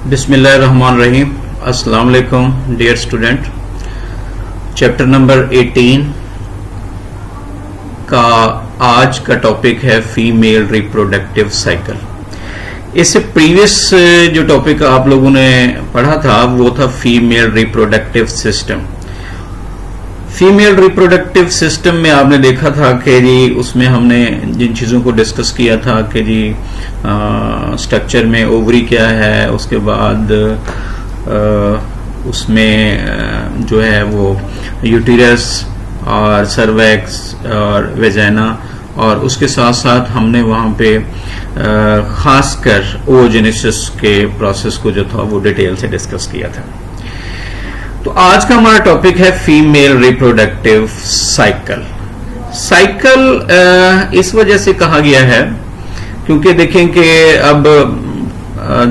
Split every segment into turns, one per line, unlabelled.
बिस्मिल्लाहिर्रहमानिर्रहीम। अस्सलाम वालेकुम डियर स्टूडेंट। चैप्टर नंबर 18 का आज का टॉपिक है फीमेल रिप्रोडक्टिव साइकिल। इससे प्रीवियस जो टॉपिक आप लोगों ने पढ़ा था वो था female reproductive system. Female reproductive system में आपने देखा था कि जी उसमें हमने जिन चीज़ों को डिस्कस किया था कि जी स्ट्रक्चर में ओवरी क्या है, उसके बाद उसमें जो है वो यूटेरस और सर्वैक्स और वेजाइना, और उसके साथ साथ हमने वहाँ पे खासकर ओजेनेसिस के प्रोसेस को जो था वो डिटेल से डिस्कस किया था। तो आज का हमारा टॉपिक है फीमेल रिप्रोडक्टिव साइकिल। साइकिल इस वजह से कहा गया है क्योंकि देखें कि अब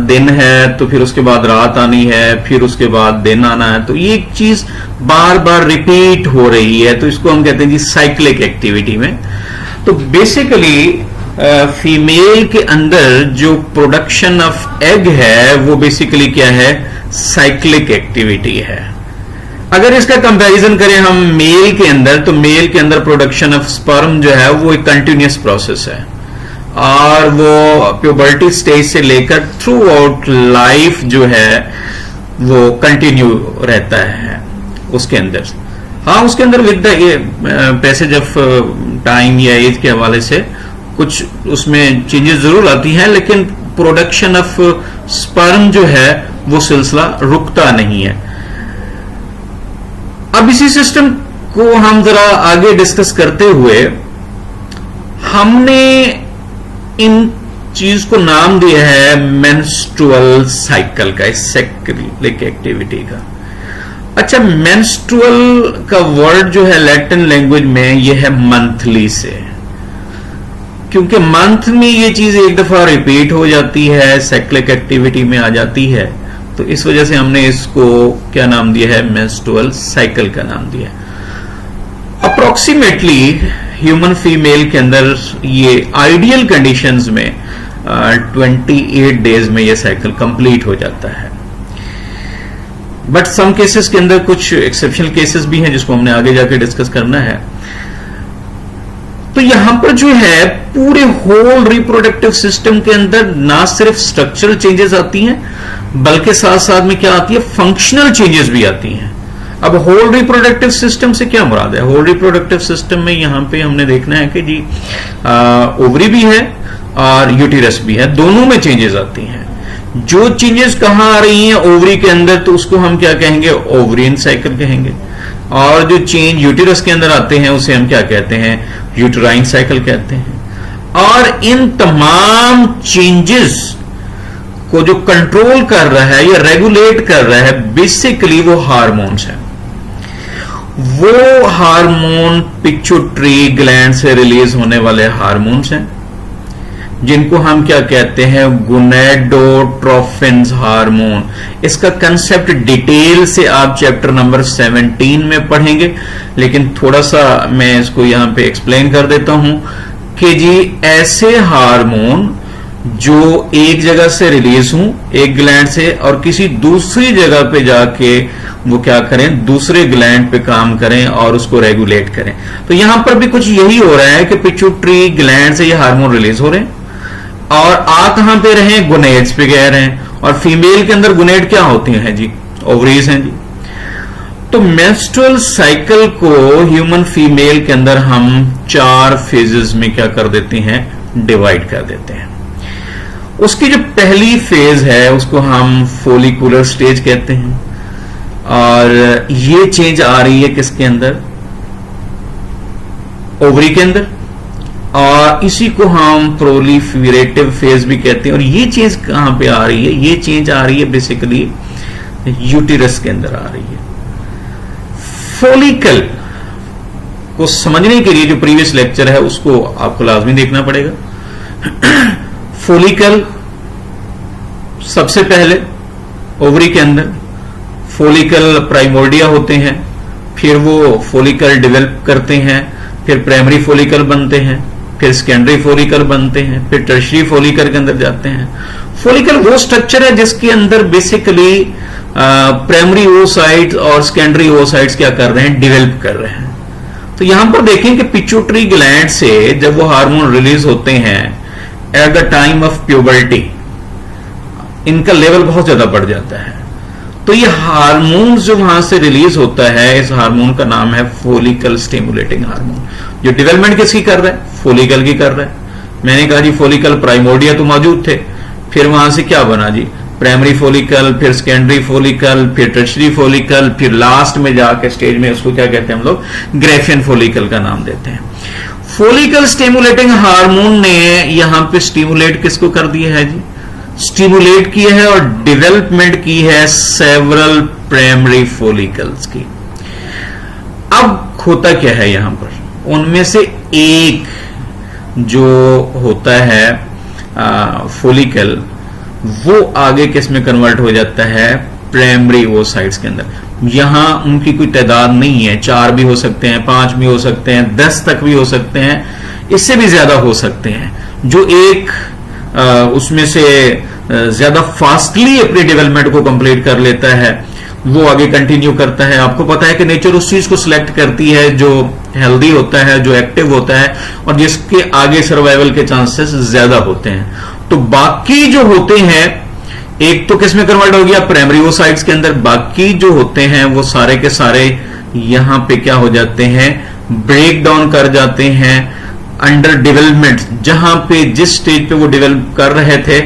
दिन है तो फिर उसके बाद रात आनी है, फिर उसके बाद दिन आना है, तो ये एक चीज बार बार रिपीट हो रही है, तो इसको हम कहते हैं जी साइक्लिक एक्टिविटी में। तो बेसिकली फीमेल के अंदर जो प्रोडक्शन ऑफ एग है वो बेसिकली क्या है, साइक्लिक एक्टिविटी है। अगर इसका कंपैरिजन करें हम मेल के अंदर, तो मेल के अंदर प्रोडक्शन ऑफ स्पर्म जो है वो एक कंटिन्यूअस प्रोसेस है और वो प्यूबर्टी स्टेज से लेकर थ्रू आउट लाइफ जो है वो कंटिन्यू रहता है उसके अंदर। हाँ, उसके अंदर with the passage of time या एज के हवाले से कुछ उसमें चेंजेस जरूर आती हैं, लेकिन प्रोडक्शन ऑफ स्पर्म जो है वो सिलसिला रुकता नहीं है। अब इसी सिस्टम को हम जरा आगे डिस्कस करते हुए हमने इन चीज को नाम दिया है मेंस्ट्रुअल साइकिल का, इस साइक्लिक एक्टिविटी का। अच्छा, मेंस्ट्रुअल का वर्ड जो है लैटिन लैंग्वेज में ये है मंथली से, क्योंकि मंथ में ये चीज एक दफा रिपीट हो जाती है, साइक्लिक एक्टिविटी में आ जाती है, तो इस वजह से हमने इसको क्या नाम दिया है, मेंस्ट्रुअल साइकिल का नाम दिया है। अप्रोक्सीमेटली ह्यूमन फीमेल के अंदर ये आइडियल कंडीशंस में 28 डेज में ये साइकिल कंप्लीट हो जाता है। बट सम केसेस के अंदर कुछ एक्सेप्शनल केसेस भी हैं जिसको हमने आगे जाके डिस्कस करना है। तो यहां पर जो है पूरे होल रिप्रोडक्टिव सिस्टम के अंदर ना सिर्फ स्ट्रक्चरल चेंजेस आती हैं बल्कि साथ साथ में क्या आती है, फंक्शनल चेंजेस भी आती हैं। अब होल रिप्रोडक्टिव सिस्टम से क्या मुराद है? होल रिप्रोडक्टिव सिस्टम में यहां पे हमने देखना है कि जी ओवरी भी है और यूटेरस भी है, दोनों में चेंजेस आती हैं। जो चेंजेस कहां आ रही हैं ओवरी के अंदर, तो उसको हम क्या कहेंगे, ओवरियन साइकिल कहेंगे, और जो चेंज यूटेरस के अंदर आते हैं उसे हम क्या कहते हैं, यूटेराइन साइकिल कहते हैं। और इन तमाम चेंजेस को जो कंट्रोल कर रहा है या रेगुलेट कर रहा है बेसिकली वो हार्मोन्स हैं। वो हार्मोन पिट्यूटरी ग्लैंड से रिलीज होने वाले हार्मोन्स हैं जिनको हम क्या कहते हैं, गोनेडोट्रोफिन्स हार्मोन। इसका कंसेप्ट डिटेल से आप चैप्टर नंबर 17 में पढ़ेंगे, लेकिन थोड़ा सा मैं इसको यहां पे एक्सप्लेन कर देता हूं कि जी ऐसे हार्मोन जो एक जगह से रिलीज हों एक ग्लैंड से और किसी दूसरी जगह पे जाके वो क्या करें, दूसरे ग्लैंड पे काम करें और उसको रेगुलेट करें। तो यहां पर भी कुछ यही हो रहा है कि पिट्यूटरी ग्लैंड से ये हार्मोन रिलीज हो रहे हैं और आ कहां पे रहे, गोनेड्स पे गए रहे हैं। और फीमेल के अंदर गोनेड क्या होती हैं जी, ओवरीज हैं जी। तो मेंस्ट्रुअल साइकिल को ह्यूमन फीमेल के अंदर हम 4 फेजेस में क्या कर देते हैं, डिवाइड कर देते हैं। उसकी जो पहली फेज है उसको हम फोलिकुलर स्टेज कहते हैं, और ये चेंज आ रही है किसके अंदर, ओवरी के अंदर, और इसी को हम प्रोलिफरेटिव फेज भी कहते हैं। और ये चेंज कहां पे आ रही है, ये चेंज आ रही है बेसिकली यूटेरस के अंदर आ रही है। फोलिकल को समझने के लिए जो प्रीवियस लेक्चर है उसको आपको लाजमी देखना पड़ेगा। फोलिकल सबसे पहले ओवरी के अंदर फोलिकल प्राइमोर्डिया होते हैं, फिर वो फोलिकल डेवलप करते हैं, फिर प्राइमरी फोलिकल बनते हैं, फिर सेकेंडरी फोलिकल बनते हैं, फिर टर्शरी फोलिकल के अंदर जाते हैं। फोलिकल वो स्ट्रक्चर है जिसके अंदर बेसिकली प्राइमरी ओसाइट्स और सेकेंडरी ओसाइट्स क्या कर रहे हैं, डेवलप कर रहे हैं। तो यहां पर देखें कि पिट्यूटरी ग्लैंड से जब वो हार्मोन रिलीज होते हैं at the time of puberty, इनका लेवल बहुत ज्यादा बढ़ जाता है। तो ये हार्मोन जो वहां से रिलीज होता है, इस हार्मोन का नाम है फोलिकल स्टिमुलेटिंग हार्मोन। जो डेवलपमेंट किसकी कर रहा है, फोलिकल की कर रहा है। मैंने कहा जी फोलिकल प्राइमोर्डिया तो मौजूद थे, फिर वहां से क्या बना जी, प्राइमरी फोलिकल, फिर सेकेंडरी फोलिकल, फिर टर्शियरी फोलिकल, फिर लास्ट में जाके स्टेज में उसको क्या कहते हैं हम लोग, ग्रेफियन फोलिकल का नाम देते हैं। फोलिकल स्टिमुलेटिंग हार्मोन ने यहां पे स्टिमुलेट किसको कर दिया है जी, स्टिमुलेट किया है और डेवलपमेंट की है सेवरल प्राइमरी फोलिकल्स की। अब होता क्या है यहां पर, उनमें से एक जो होता है फोलिकल, वो आगे किस में कन्वर्ट हो जाता है, प्राइमरी ओसाइट्स के अंदर। यहां उनकी कोई तादाद नहीं है, 4 भी हो सकते हैं, 5 भी हो सकते हैं, 10 तक भी हो सकते हैं, इससे भी ज्यादा हो सकते हैं। जो एक उसमें से ज्यादा फास्टली अपनी डेवलपमेंट को कंप्लीट कर लेता है, वो आगे कंटिन्यू करता है। आपको पता है कि नेचर उस चीज को सिलेक्ट करती है जो हेल्दी होता है, जो एक्टिव होता है और जिसके आगे सर्वाइवल के चांसेस ज्यादा होते हैं। तो बाकी जो होते हैं, एक तो किस में कन्वर्ट हो गया, प्राइमरी ओसाइट्स के अंदर, बाकी जो होते हैं वो सारे के सारे यहां पे क्या हो जाते हैं, ब्रेक डाउन कर जाते हैं अंडर डेवलपमेंट। जहां पे जिस स्टेज पे वो डेवलप कर रहे थे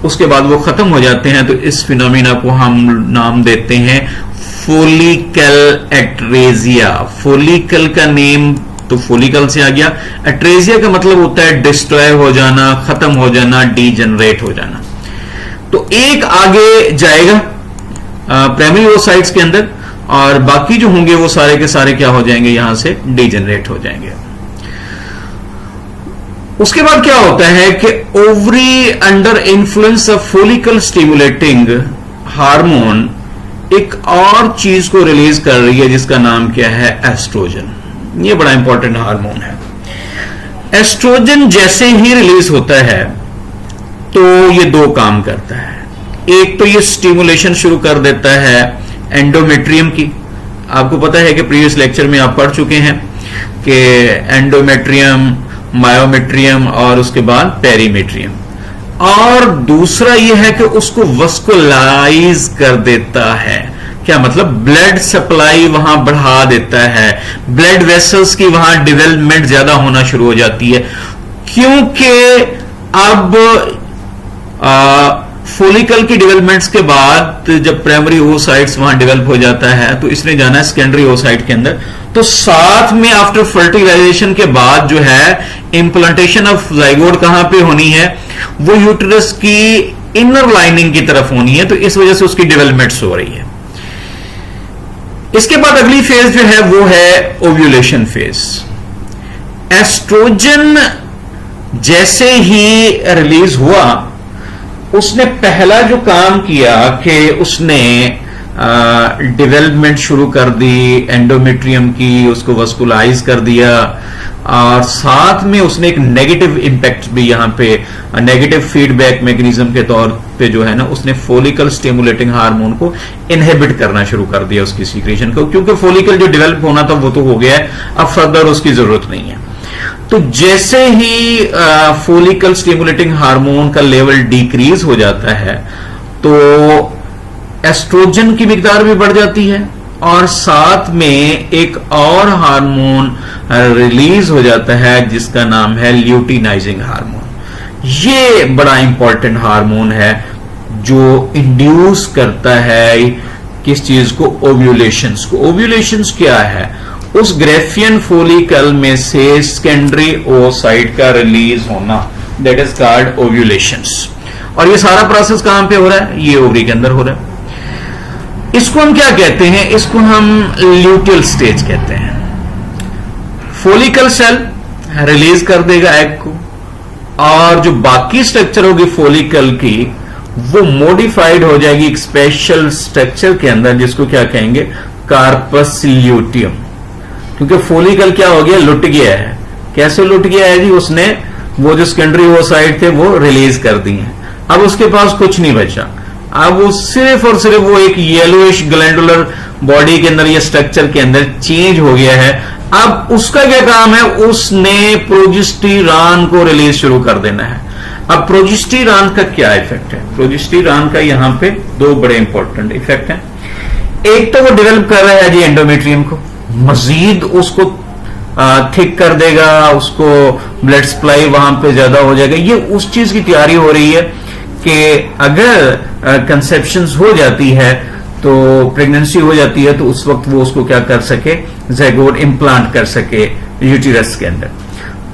उसके बाद वो खत्म हो जाते हैं। तो इस फिनोमिना को हम नाम देते हैं फोलिकल एट्रेजिया। फोलिकल का नेम तो फोलिकल से आ गया, एट्रेजिया का मतलब होता है डिस्ट्रॉय हो जाना, खत्म हो जाना, डीजनरेट हो जाना। तो एक आगे जाएगा प्राइमरी ओसाइट्स के अंदर और बाकी जो होंगे वो सारे के सारे क्या हो जाएंगे, यहां से डीजनरेट हो जाएंगे। उसके बाद क्या होता है कि ovary under influence of follicle stimulating hormone एक और चीज को रिलीज कर रही है जिसका नाम क्या है, एस्ट्रोजन। ये बड़ा इंपॉर्टेंट हार्मोन है। एस्ट्रोजन जैसे ही रिलीज होता है तो ये दो काम करता है। एक तो ये स्टिमुलेशन शुरू कर देता है एंडोमेट्रियम की। आपको पता है कि प्रीवियस लेक्चर में आप पढ़ चुके हैं कि एंडोमेट्रियम, मायोमेट्रियम और उसके बाद पेरीमेट्रियम। और दूसरा यह है कि उसको वस्कुलाइज कर देता है। क्या मतलब, ब्लड सप्लाई वहां बढ़ा देता है, ब्लड वेसल्स की वहां डेवलपमेंट ज्यादा होना शुरू हो जाती है। क्योंकि अब फोलिकल की डेवलपमेंट्स के बाद जब प्राइमरी ओसाइट्स वहां डेवलप हो जाता है तो इसने जाना है सेकेंडरी ओसाइट के अंदर। तो साथ में आफ्टर फर्टिलाइजेशन के बाद जो है इंप्लांटेशन ऑफ जाइगोट कहां पे होनी है, वो यूट्रस की इनर लाइनिंग की तरफ होनी है। तो इस वजह से उसकी डेवलपमेंट्स हो रही है। इसके बाद अगली फेज जो है वो है ओव्यूलेशन फेज। एस्ट्रोजन जैसे ही रिलीज हुआ, उसने पहला जो काम किया कि उसने डेवलपमेंट शुरू कर दी एंडोमेट्रियम की, उसको वस्कुलाइज कर दिया और साथ में उसने एक नेगेटिव इंपैक्ट भी यहां पे, नेगेटिव फीडबैक मैकेनिज्म के तौर पे जो है ना, उसने फोलिकल स्टिमुलेटिंग हार्मोन को इनहिबिट करना शुरू कर दिया उसकी सीक्रेशन को। क्योंकि फोलिकल जो डेवलप होना था वो तो हो गया है, अब फर्दर उसकी जरूरत नहीं है। तो जैसे ही फोलिकल स्टिमुलेटिंग हार्मोन का लेवल डिक्रीज हो जाता है तो एस्ट्रोजन की मिकदार भी बढ़ जाती है और साथ में एक और हार्मोन रिलीज हो जाता है जिसका नाम है ल्यूटिनाइजिंग हार्मोन। ये बड़ा इंपॉर्टेंट हार्मोन है जो इंड्यूस करता है किस चीज को, ओव्यूलेशंस को। ओव्यूलेशंस क्या है, उस ग्रेफियन फोलिकल में से सेकेंडरी ओसाइट का रिलीज होना, दैट इज कॉल्ड ओव्यूलेशंस। और ये सारा प्रोसेस कहां पे हो रहा है, ये ओवरी के अंदर हो रहा है। इसको हम क्या कहते हैं, इसको हम ल्यूटियल स्टेज कहते हैं। फोलिकल सेल रिलीज कर देगा एग को और जो बाकी स्ट्रक्चर होगी फोलिकल की वो मॉडिफाइड हो जाएगी एक स्पेशल स्ट्रक्चर के अंदर जिसको क्या कहेंगे, कार्पस ल्यूटियम। क्योंकि फोलिकल क्या हो गया, लुट गया है। कैसे लुट गया है जी, उसने वो जो सेकेंडरी ओसाइट थे वो रिलीज कर दी है। अब उसके पास कुछ नहीं बचा, अब वो सिर्फ और सिर्फ वो एक येलोइश ग्लैंडुलर बॉडी के अंदर या स्ट्रक्चर के अंदर चेंज हो गया है। अब उसका क्या काम है, उसने प्रोजेस्टेरॉन को रिलीज शुरू कर देना है। अब प्रोजेस्टेरॉन का क्या इफेक्ट है, प्रोजेस्टेरॉन का यहां पे दो बड़े इंपॉर्टेंट इफेक्ट हैं। एक तो वो डेवलप कर रहा है जी एंडोमेट्रियम को, मजीद उसको थिक कर देगा, उसको ब्लड सप्लाई वहां पे ज्यादा हो जाएगा। ये उस चीज की तैयारी हो रही है कि अगर कंसेप्शन हो जाती है तो प्रेगनेंसी हो जाती है तो उस वक्त वो उसको क्या कर सके, ज़ायगोट इंप्लांट कर सके यूटेरस के अंदर।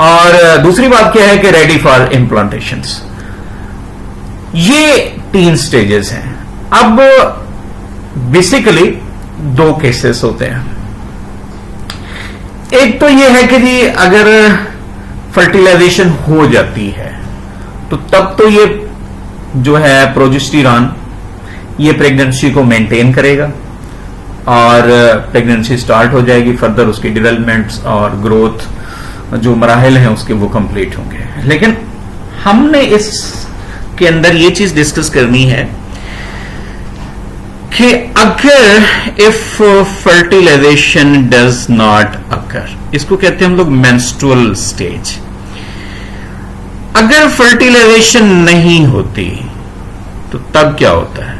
और दूसरी बात क्या है कि रेडी फॉर इम्प्लांटेशन। ये 3 स्टेजेस हैं। अब बेसिकली 2 केसेस होते हैं। एक तो ये है कि जी अगर फर्टिलाइजेशन हो जाती है तो तब तो ये जो है प्रोजेस्टेरॉन ये प्रेगनेंसी को मेंटेन करेगा और प्रेगनेंसी स्टार्ट हो जाएगी। फर्दर उसकी डेवलपमेंट्स और ग्रोथ जो मराहल हैं उसके वो कंप्लीट होंगे। लेकिन हमने इसके अंदर ये चीज डिस्कस करनी है कि अगर if fertilization does not occur, इसको कहते हैं हम लोग मेंस्ट्रुअल स्टेज। अगर फर्टिलाइजेशन नहीं होती तो तब क्या होता है,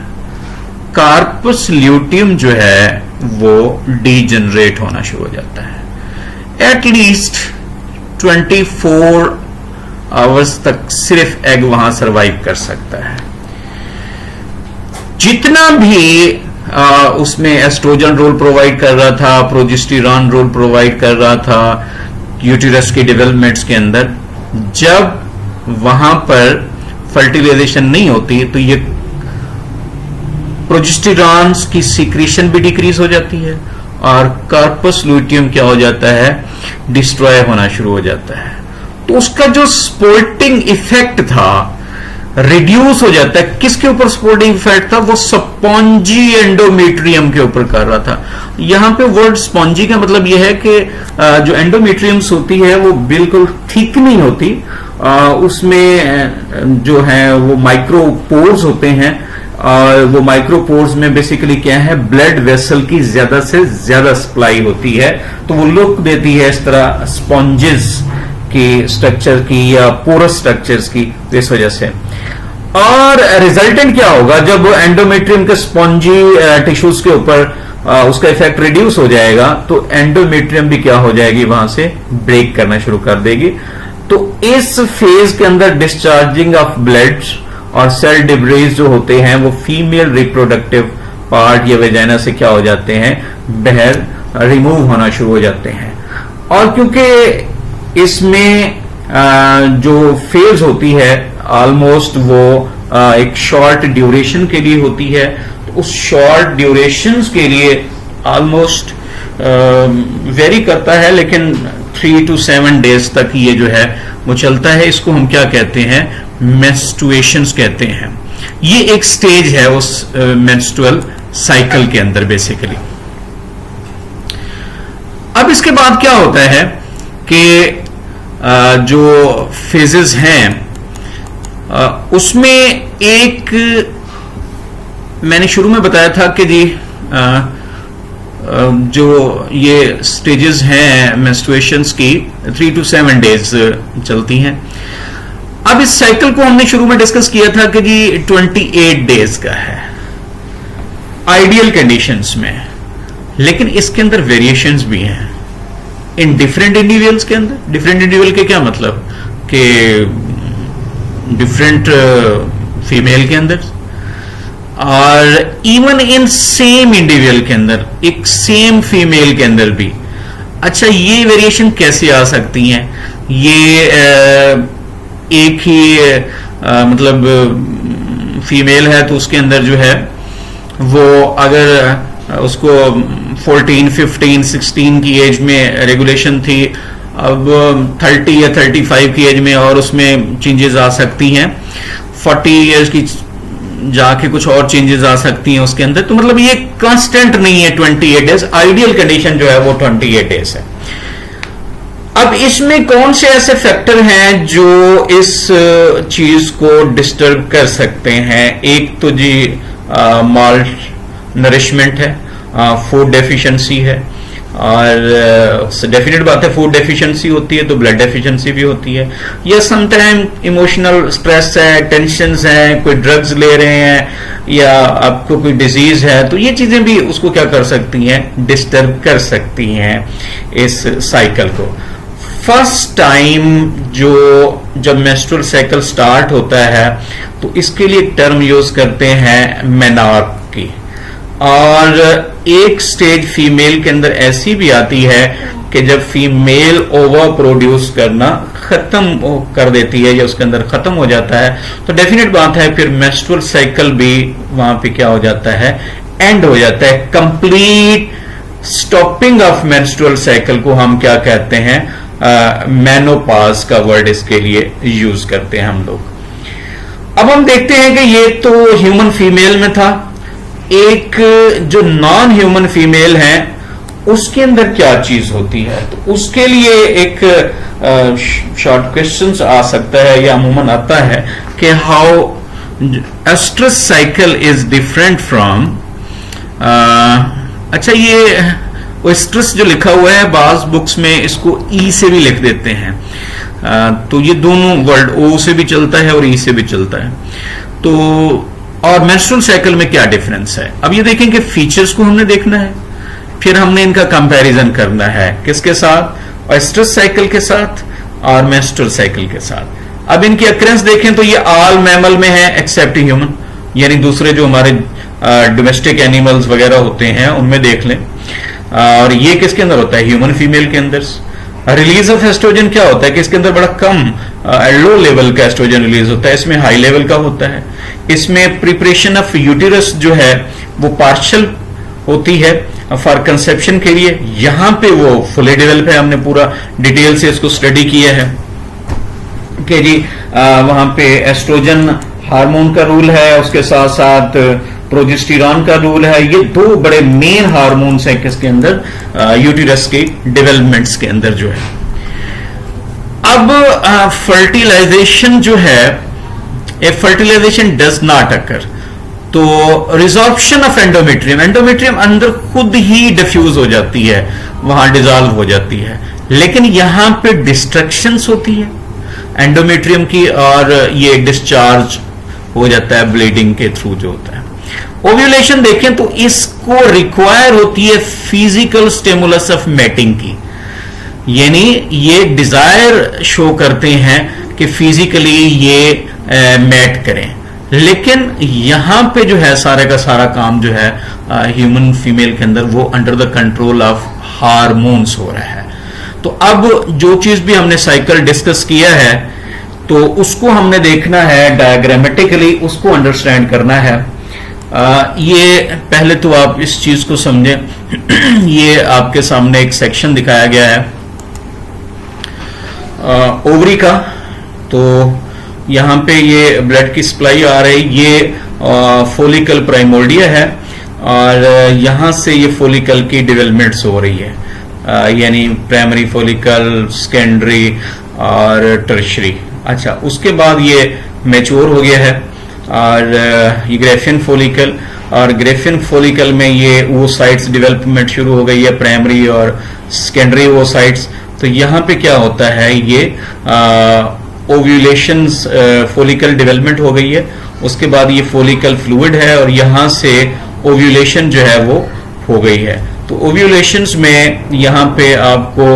कार्पस ल्यूटियम जो है वो डीजनरेट होना शुरू हो जाता है। एटलीस्ट 24 आवर्स तक सिर्फ एग वहां सरवाइव कर सकता है। जितना भी उसमें एस्ट्रोजन रोल प्रोवाइड कर रहा था, प्रोजेस्टेरॉन रोल प्रोवाइड कर रहा था यूटेरस के डेवलपमेंट्स के अंदर, जब वहां पर फर्टिलाइजेशन नहीं होती तो ये प्रोजेस्टेरॉन की सीक्रेशन भी डिक्रीज हो जाती है और कार्पस ल्यूटियम क्या हो जाता है, डिस्ट्रॉय होना शुरू हो जाता है। तो उसका जो स्पोर्टिंग इफेक्ट था रिड्यूस हो जाता है। किसके ऊपर स्पोर्टिंग इफेक्ट था, वो स्पॉन्जी एंडोमेट्रियम के ऊपर कर रहा था। यहां पे वर्ड स्पॉन्जी का मतलब यह है कि जो एंडोमेट्रियम्स होती है वो बिल्कुल थिक नहीं होती, उसमें जो है वो माइक्रोपोर्स होते हैं और वो माइक्रोपोर्स में बेसिकली क्या है, ब्लड वेसल की ज्यादा से ज्यादा सप्लाई होती है। तो वो लुक देती है इस तरह स्पॉन्जेस की स्ट्रक्चर की या पोरस स्ट्रक्चर्स की, इस वजह से। और रिजल्टेंट क्या होगा, जब एंडोमेट्रियम के स्पॉन्जी टिश्यूज के ऊपर उसका इफेक्ट रिड्यूस हो जाएगा तो एंडोमेट्रियम भी क्या हो जाएगी, वहां से ब्रेक करना शुरू कर देगी। तो इस फेज के अंदर डिस्चार्जिंग ऑफ ब्लड और सेल डिब्रीज जो होते हैं वो फीमेल रिप्रोडक्टिव पार्ट या वेजाइना से क्या हो जाते हैं, बाहर रिमूव होना शुरू हो जाते हैं। और क्योंकि इसमें जो फेज होती है ऑलमोस्ट वो एक शॉर्ट ड्यूरेशन के लिए होती है, तो उस शॉर्ट ड्यूरेशन के लिए ऑलमोस्ट वेरी करता है, लेकिन 3 to 7 डेज तक ये जो है वो चलता है। इसको हम क्या कहते हैं, मेंस्ट्रुएशंस कहते हैं। ये एक स्टेज है उस मेंस्ट्रुअल साइकिल के अंदर बेसिकली। अब इसके बाद क्या होता है कि जो फेजेस हैं उसमें एक मैंने शुरू में बताया था कि जी जो ये स्टेजेस हैं मेंस्ट्रुएशंस की 3 to 7 डेज चलती हैं। अब इस साइकिल को हमने शुरू में डिस्कस किया था कि जी 28 डेज का है आइडियल कंडीशंस में, लेकिन इसके अंदर वेरिएशंस भी हैं इन डिफरेंट इंडिविजुअल्स के अंदर। डिफरेंट इंडिविजुअल के क्या मतलब कि डिफरेंट फीमेल के अंदर और इवन इन सेम इंडिविजुअल के अंदर, एक सेम फीमेल के अंदर भी। अच्छा, ये वेरिएशन कैसे आ सकती हैं? ये एक ही मतलब फीमेल है तो उसके अंदर जो है वो अगर उसको 14, 15, 16 की एज में रेगुलेशन थी, अब 30 या 35 की एज में और उसमें चेंजेस आ सकती हैं। 40 इयर्स की जाके कुछ और चेंजेस आ सकती हैं उसके अंदर। तो मतलब ये कांस्टेंट नहीं है 28 डेज। आइडियल कंडीशन जो है वो 28 डेज है। अब इसमें कौन से ऐसे फैक्टर हैं जो इस चीज को डिस्टर्ब कर सकते हैं? एक तो जी माल नरिशमेंट है, फूड डेफिशिएंसी है, और डेफिनेट बात है फूड डेफिशिएंसी होती है तो ब्लड डेफिशिएंसी भी होती है, या समटाइम इमोशनल स्ट्रेस है, टेंशन्स हैं, कोई ड्रग्स ले रहे हैं, या आपको कोई डिजीज है, तो ये चीजें भी उसको क्या कर सकती हैं, डिस्टर्ब कर सकती हैं इस साइकिल को। फर्स्ट टाइम जब मेंस्ट्रुअल साइकिल स्टार्ट होता है तो इसके लिए एक टर्म यूज करते हैं मेनॉर्क की, और एक स्टेज फीमेल के अंदर ऐसी भी आती है कि जब फीमेल ओवर प्रोड्यूस करना खत्म कर देती है या उसके अंदर खत्म हो जाता है, तो डेफिनेट बात है फिर मेंस्ट्रुअल साइकिल भी वहां पे क्या हो जाता है, एंड हो जाता है। Complete stopping of menstrual cycle को हम क्या कहते हैं, मेनोपॉज का वर्ड इसके लिए यूज करते हैं हम लोग। अब हम देखते हैं कि ये तो ह्यूमन फीमेल में था, एक जो नॉन ह्यूमन फीमेल है उसके अंदर क्या चीज होती है, तो उसके लिए एक शॉर्ट क्वेश्चन आ सकता है या अमूमन आता है कि how oestrus cycle is different from, अच्छा ये एस्ट्रस जो लिखा हुआ है बाज बुक्स में इसको ई से भी लिख देते हैं, तो ये दोनों वर्ड ओ से भी चलता है और ई से भी चलता है। तो और मेंस्ट्रुअल साइकिल में क्या डिफरेंस है, अब ये देखें कि फीचर्स को हमने देखना है, फिर हमने इनका कंपैरिजन करना है किसके साथ, एस्ट्रस साइकिल के साथ और मेंस्ट्रुअल साइकिल के साथ। अब इनकी अक्रेंस देखें तो ये ऑल मैमल में है एक्सेप्ट ह्यूमन, यानी दूसरे जो हमारे डोमेस्टिक एनिमल्स वगैरह होते हैं उनमें देख लें, और ये किसके अंदर होता है, ह्यूमन फीमेल के अंदर। रिलीज ऑफ एस्ट्रोजन क्या होता है कि इसके अंदर बड़ा कम लो लेवल का एस्ट्रोजन रिलीज होता है, इसमें हाई लेवल का होता है। इसमें प्रिपरेशन ऑफ यूटेरस जो है वो पार्शियल होती है फॉर कंसेप्शन के लिए, यहां पे वो फुली डेवलप है, हमने पूरा डिटेल से इसको स्टडी किया है कि जी वहां पे एस्ट्रोजन हार्मोन का रूल है, उसके साथ साथ प्रोजेस्टेरॉन का रूल है, ये दो बड़े मेन हार्मोन्स हैं किसके अंदर, यूटेरस के डेवलपमेंट्स के अंदर जो है। अब फर्टिलाइजेशन जो है, ए फर्टिलाइजेशन डज नॉट अकर, तो रिजॉर्प्शन ऑफ एंडोमेट्रियम, एंडोमेट्रियम अंदर खुद ही डिफ्यूज हो जाती है, वहां डिजॉल्व हो जाती है, लेकिन यहां पे डिस्ट्रक्शंस होती है एंडोमेट्रियम की, और ये डिस्चार्ज हो जाता है ब्लीडिंग के थ्रू जो होता है। ओव्यूलेशन देखें तो इसको रिक्वायर होती है फिजिकल स्टिमुलस ऑफ मैटिंग की, यानी ये डिजायर शो करते हैं कि फिजिकली ये मैट करें, लेकिन यहां पे जो है सारे का सारा काम जो है ह्यूमन फीमेल के अंदर वो under the control of hormones हो रहा है। तो अब जो चीज भी हमने साइकिल डिस्कस किया है तो उसको हमने देखना है डायग्रामेटिकली, उसको अंडरस्टैंड करना है। ये पहले तो आप इस चीज को समझें, ये आपके सामने एक सेक्शन दिखाया गया है ओवरी का, तो यहां पे ये ब्लड की सप्लाई आ रही, ये फोलिकल प्राइमोर्डिया है, और यहां से ये फोलिकल की डेवलपमेंट्स हो रही है, यानी प्राइमरी फोलिकल, सेकेंडरी और टर्शरी। अच्छा, उसके बाद ये मैच्योर हो गया है, और ये ग्रेफियन फोलिकल, और ग्रेफियन फोलिकल में ये वो साइट्स डेवलपमेंट शुरू हो गई है, प्राइमरी और सेकेंडरी वो साइट्स। तो यहाँ पे क्या होता है, ये ओव्यूलेशन फोलिकल डेवलपमेंट हो गई है, उसके बाद ये फोलिकल फ्लूइड है, और यहाँ से ओव्यूलेशन जो है वो हो गई है। तो ओव्यूलेशंस में यहाँ पे आपको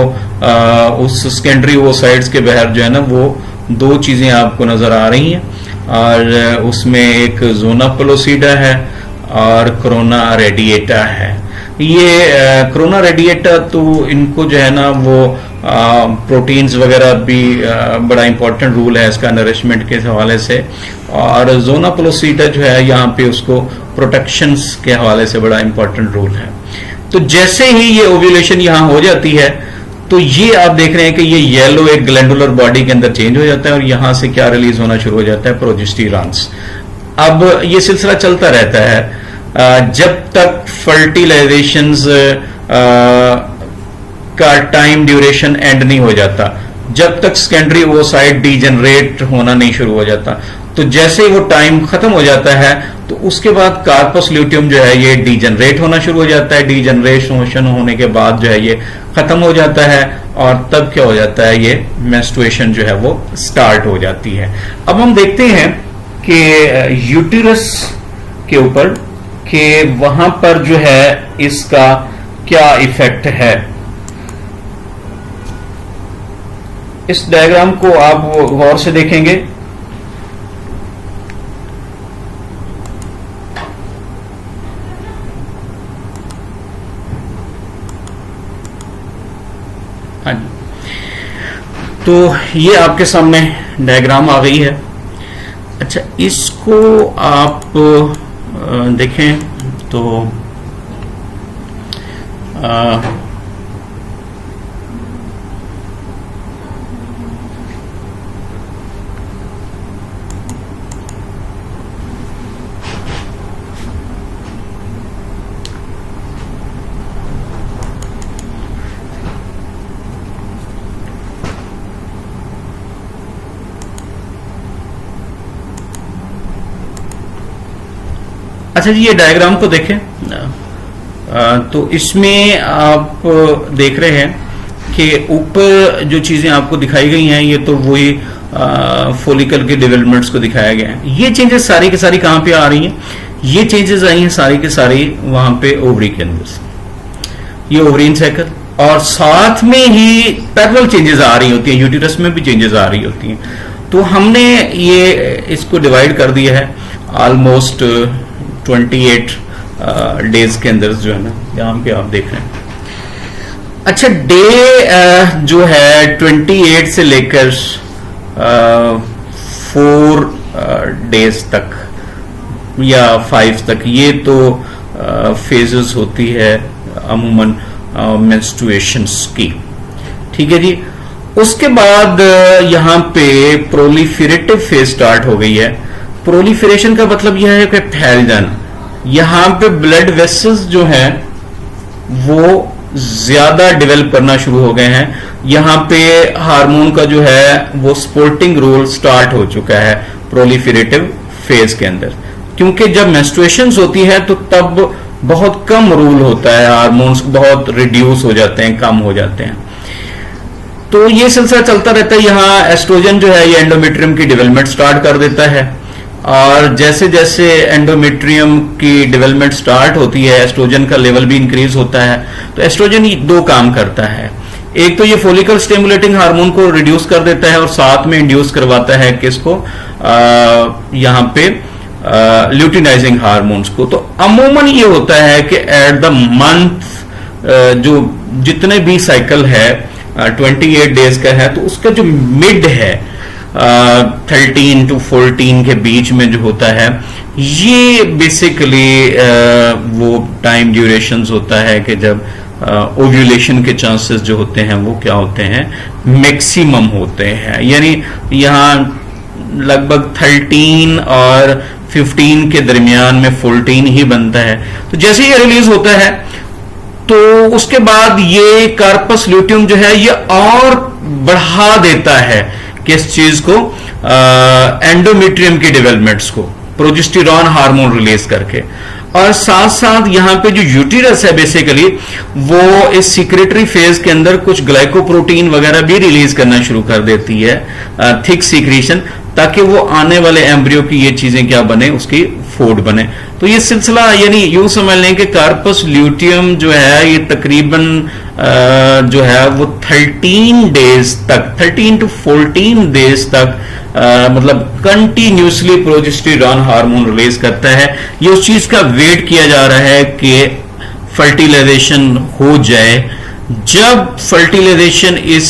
उस सेकेंडरी वो साइट्स के बाहर जो है ना वो दो चीजें आपको नजर आ रही हैं, और उसमें एक जोना पेलोसिडा है और कोरोना रेडिएटा है। ये कोरोना रेडिएटा तो इनको जो है ना वो प्रोटीन्स वगैरह भी बड़ा इंपॉर्टेंट रूल है इसका नरिशमेंट के हवाले से, और जोना पेलोसिडा जो है यहाँ पे उसको प्रोटेक्शंस के हवाले से बड़ा इंपॉर्टेंट रूल है। तो जैसे ही ये ओव्यूलेशन यहाँ हो जाती है तो ये आप देख रहे हैं कि ये येलो एक ग्लैंडुलर बॉडी के अंदर चेंज हो जाता है, और यहां से क्या रिलीज होना शुरू हो जाता है, प्रोजेस्टेरॉन्स। अब ये सिलसिला चलता रहता है जब तक फर्टिलाइजेशंस का टाइम ड्यूरेशन एंड नहीं हो जाता जब तक सेकेंडरी ओसाइट डीजनरेट होना नहीं शुरू हो जाता। तो जैसे ही वो टाइम खत्म हो जाता है तो उसके बाद कार्पस ल्यूटियम जो है ये डीजनरेट होना शुरू हो जाता है। डीजनरेशन होने के बाद जो है ये खत्म हो जाता है और तब क्या हो जाता है, ये मेंस्ट्रुएशन जो है वो स्टार्ट हो जाती है। अब हम देखते हैं कि यूटेरस के ऊपर कि वहां पर जो है इसका क्या इफेक्ट है। इस डायग्राम को आप गौर से देखेंगे। हाँ जी, तो ये आपके सामने डायग्राम आ गई है। अच्छा, इसको आप देखें तो अच्छा जी, ये डायग्राम को देखें तो इसमें आप देख रहे हैं कि ऊपर जो चीजें आपको दिखाई गई हैं ये तो वही फोलिकल के डेवलपमेंट्स को दिखाया गया है। ये चेंजेस सारी की सारी कहां पे आ रही हैं? ये चेंजेस आई हैं सारी की सारी वहां पे ओवरी के अंदर, ये ओवरीन साइकिल, और साथ में ही पैरेलल चेंजेस आ रही होती हैं, यूटेरस में भी चेंजेस आ रही होती हैं। तो हमने ये इसको डिवाइड कर दिया है ऑलमोस्ट 28 डेज के अंदर जो है ना, यहाँ पे आप देख रहे हैं। अच्छा, डे जो है 28 से लेकर 4 डेज तक या 5 तक, ये तो फेजेस होती है अमूमन मेंस्ट्रुएशंस की। ठीक है जी। उसके बाद यहाँ पे प्रोलिफरेटिव फेज स्टार्ट हो गई है। प्रोलिफरेशन का मतलब यह है कि फैल जाना। यहां पे ब्लड वेसल्स जो है वो ज्यादा डेवलप करना शुरू हो गए हैं। यहां पे हार्मोन का जो है वो स्पोर्टिंग रोल स्टार्ट हो चुका है प्रोलिफरेटिव फेज के अंदर, क्योंकि जब मेंस्ट्रुएशंस होती है तो तब बहुत कम रोल होता है, हार्मोन्स बहुत रिड्यूस हो जाते हैं, कम हो जाते हैं। तो ये सिलसिला चलता रहता है। यहाँ एस्ट्रोजन जो है ये एंडोमेट्रियम की डेवलपमेंट स्टार्ट कर देता है, और जैसे जैसे एंडोमेट्रियम की डेवलपमेंट स्टार्ट होती है एस्ट्रोजन का लेवल भी इंक्रीज होता है। तो एस्ट्रोजन दो काम करता है, एक तो ये फोलिकल स्टिमुलेटिंग हार्मोन को रिड्यूस कर देता है और साथ में इंड्यूस करवाता है किसको, यहाँ पे ल्यूटिनाइजिंग हार्मोन्स को। तो अमूमन ये होता है कि एट द मंथ जो जितने भी साइकिल है 28 डेज का है, तो उसका जो मिड है 13 to 14 के बीच में जो होता है, ये बेसिकली वो टाइम ड्यूरेशंस होता है कि जब ओव्यूलेशन के चांसेस जो होते हैं वो क्या होते हैं, मैक्सिमम होते हैं। यानी यहाँ लगभग 13 और 15 के दरमियान में 14 ही बनता है। तो जैसे ये रिलीज होता है तो उसके बाद ये कार्पस ल्यूटियम जो है ये और बढ़ा देता है किस चीज को, एंडोमेट्रियम की डेवलपमेंट्स को, प्रोजेस्टेरॉन हार्मोन रिलीज करके। और साथ साथ यहाँ पे जो यूटेरस है बेसिकली वो इस सिक्रेटरी फेज के अंदर कुछ ग्लाइकोप्रोटीन वगैरह भी रिलीज करना शुरू कर देती है, थिक सीक्रेशन, ताकि वो आने वाले एम्ब्रियो की ये चीजें क्या बने, उसकी फूड बने। तो ये सिलसिला यानी यूं समझ लें कि कार्पस ल्यूटियम जो है ये तकरीबन जो है वो 13 डेज तक, 13 to 14 डेज तक मतलब कंटिन्यूसली प्रोजेस्टेरॉन हार्मोन रिलीज करता है। ये उस चीज का वेट किया जा रहा है कि फर्टिलाइजेशन हो जाए। जब फर्टिलाइजेशन इस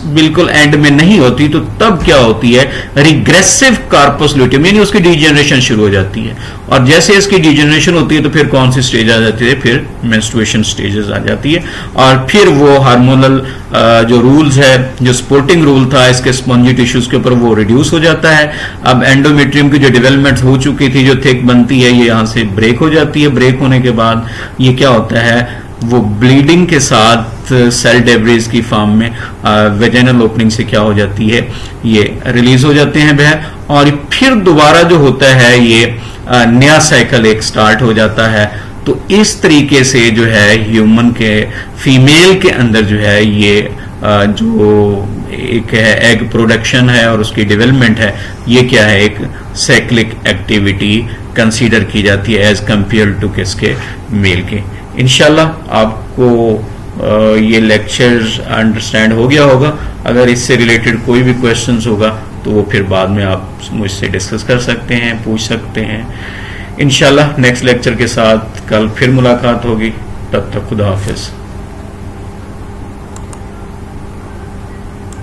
बिल्कुल एंड में नहीं होती तो तब क्या होती है, रिग्रेसिव कार्पस ल्यूटियम यानी उसकी डिजेनरेशन शुरू हो जाती है। और जैसे इसकी डिजेनरेशन होती है तो फिर कौन सी स्टेज आ जाती है, फिर मेंस्ट्रुएशन स्टेजेस आ जाती है। और फिर वो हार्मोनल जो रूल्स है, जो सपोर्टिंग रूल था इसके स्पॉन्जी टिश्यूज के ऊपर, वो रिड्यूस हो जाता है। अब एंडोमेट्रियम की जो डेवलपमेंट हो चुकी थी, जो थिक बनती है, ये यहां से ब्रेक हो जाती है। ब्रेक होने के बाद ये क्या होता है, वो ब्लीडिंग के साथ सेल डेब्रीज की फॉर्म में वेजाइनल ओपनिंग से क्या हो जाती है, ये रिलीज हो जाते हैं बाहर, और फिर दोबारा जो होता है ये नया साइकिल एक स्टार्ट हो जाता है। तो इस तरीके से जो है ह्यूमन के फीमेल के अंदर जो है ये जो एक है एग प्रोडक्शन है और उसकी डेवलपमेंट है, ये क्या है, एक साइक्लिक एक्टिविटी कंसीडर की जाती है एज कंपेयर टू किसके, मेल के। इंशाल्लाह आपको ये लेक्चर अंडरस्टैंड हो गया होगा। अगर इससे रिलेटेड कोई भी क्वेश्चंस होगा तो वो फिर बाद में आप मुझसे डिस्कस कर सकते हैं, पूछ सकते हैं। इंशाल्लाह नेक्स्ट लेक्चर के साथ कल फिर मुलाकात होगी। तब तक खुदा हाफिज।